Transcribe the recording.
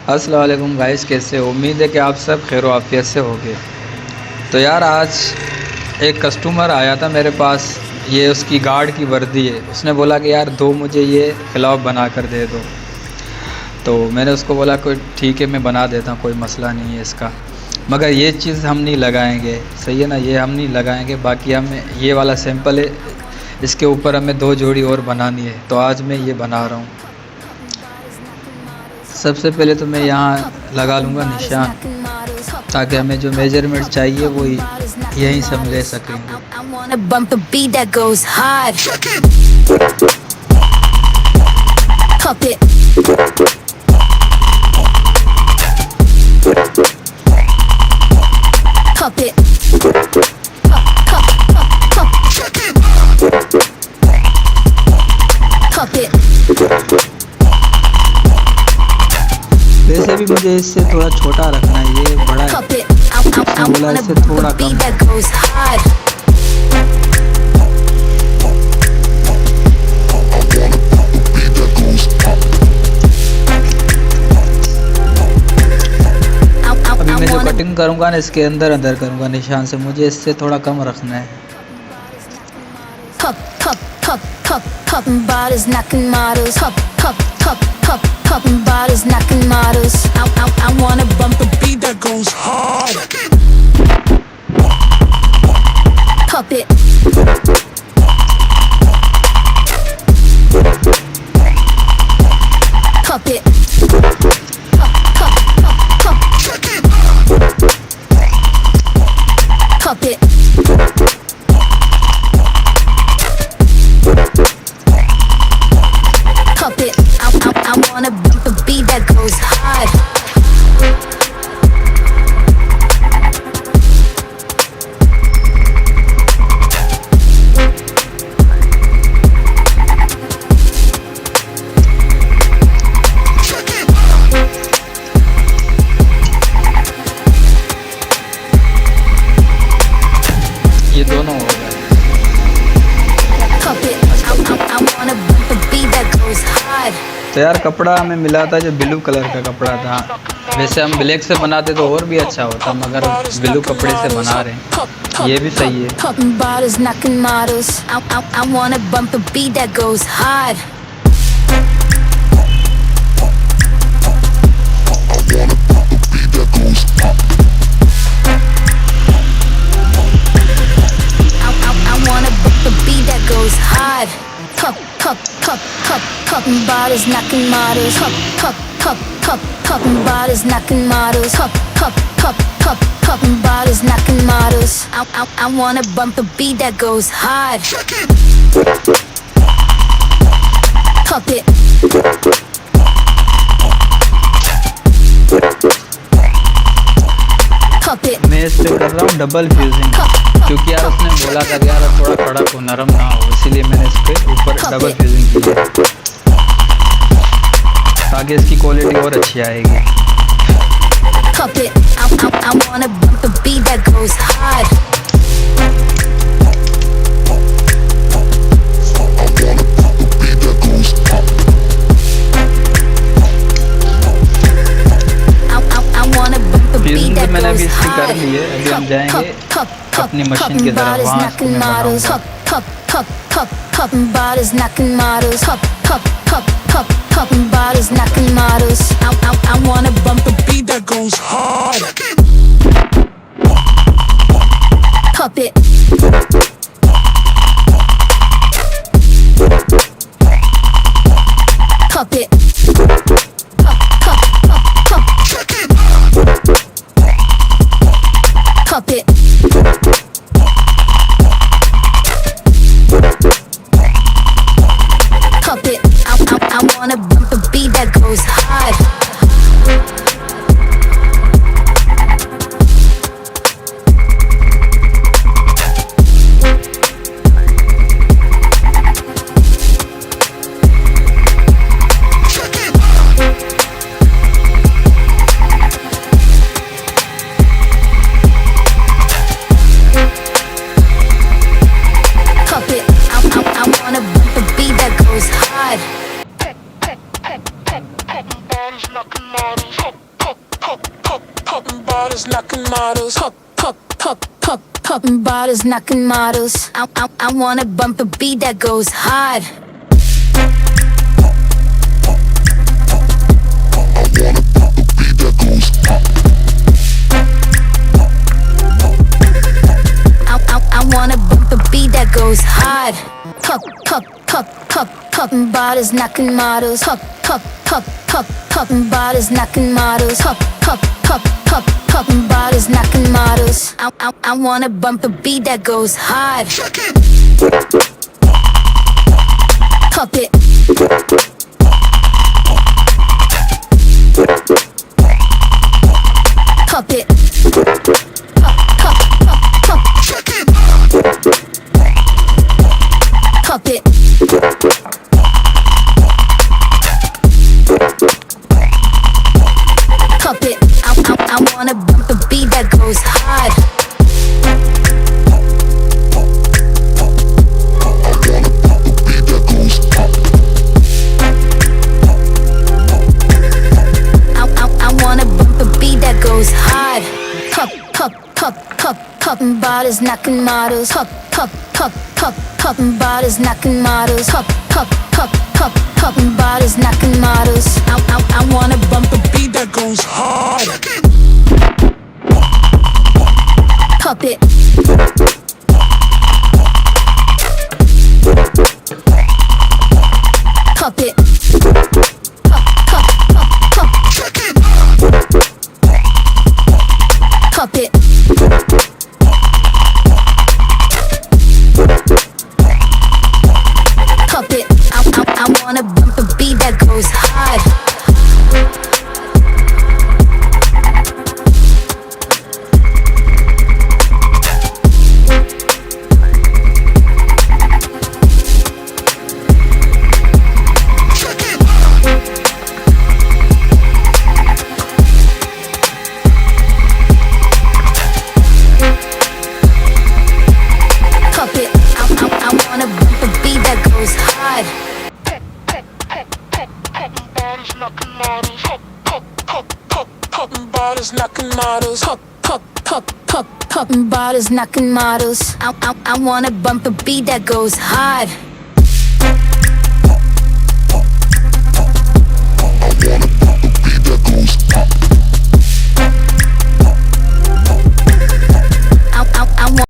अस्सलाम वालेकुम गाइस, कैसे हो? उम्मीद है कि आप सब खैर आफियत से होंगे। तो यार आज एक कस्टमर आया था मेरे पास, ये उसकी गार्ड की वर्दी है। उसने बोला कि यार दो मुझे ये ख़िलाफ़ बना कर दे दो। तो मैंने उसको बोला कोई ठीक है, मैं बना देता हूँ, कोई मसला नहीं है इसका, मगर ये चीज़ हम नहीं लगाएंगे, सही है ना? ये हम नहीं लगाएंगे। बाकी हमें ये वाला सैंपल है, इसके ऊपर हमें 2 जोड़ी और बनानी है। तो आज मैं ये बना रहा हूँ। सबसे पहले तो मैं यहाँ लगा लूँगा निशान, ताकि हमें जो मेजरमेंट चाहिए वो यहीं से हम ले सकेंगे। वैसे भी मुझे इससे थोड़ा छोटा रखना है, ये बड़ा है, बोला इससे थोड़ा कम। अभी मैं जो कटिंग करूँगा ना, इसके अंदर अंदर करूँगा निशान से, मुझे इससे थोड़ा कम रखना है। Popping bottles, knocking models. Popping bottles, knocking models. I wanna bump a beat that goes hard. Pop it. Pop it. Pop it. Pop it. I wanna bump a beat that goes hard. ये दोनों हो गए। Pop it. I wanna bump a beat that goes hard. तो यार कपड़ा हमें मिला था जो ब्लू कलर का कपड़ा था। वैसे हम ब्लैक से बनाते तो और भी अच्छा होता, मगर ब्लू कपड़े से बना रहे हैं, ये भी सही है। Popping bottles, knocking models. I wanna bump a beat that goes hard. I wanna bump a beat that goes hard. Popping bottles, knocking models. Popping bottles, knocking models. Popping bottles, knocking models. I wanna bump a beat that goes hard. Pop it. Pop it. मैं इस पे कर रहा हूँ double fusing, क्योंकि यार उसने बोला था यार थोड़ा कड़क हो, नरम ना हो, इसीलिए मैंने इस पे ऊपर डबल फ्यूजिंग की है, ताकि इसकी क्वालिटी और अच्छी आएगी। Pop it. I wanna bump a beat that goes hard. I wanna bump a beat fusing तो that मैंने अभी goes इसकी कर hard. ली है। अभी हम जाएंगे अपनी मशीन की तरफ, वहाँ इसको मैं बनाऊंगा। Popping bottles, knocking models. Popping bottles, knocking models. I wanna bump a beat that goes hard. Pop it. Pop it. Pop it. Pop it. I wanna bump a beat that goes hard. I wanna bump a beat that goes hard. Bottles knocking models, bottles knocking models. I wanna bump a beat that goes hard. I wanna bump a beat that goes hard. Bottles knocking models, bottles knocking models, bottles knocking models. I wanna bump a beat that goes hard. Pop it. Pop it. Pop it. Pop it. I wanna bump a beat that goes hard. I wanna bump a beat that goes hard. Bottles knocking models, bottles knocking models, bottles knocking models. I wanna bump a beat that goes hard. Pop it. Pop it. Pop it. Pop it. I wanna bump a beat that goes hard. Bottles knocking models, bottles knocking models. I wanna bump a beat that goes hard.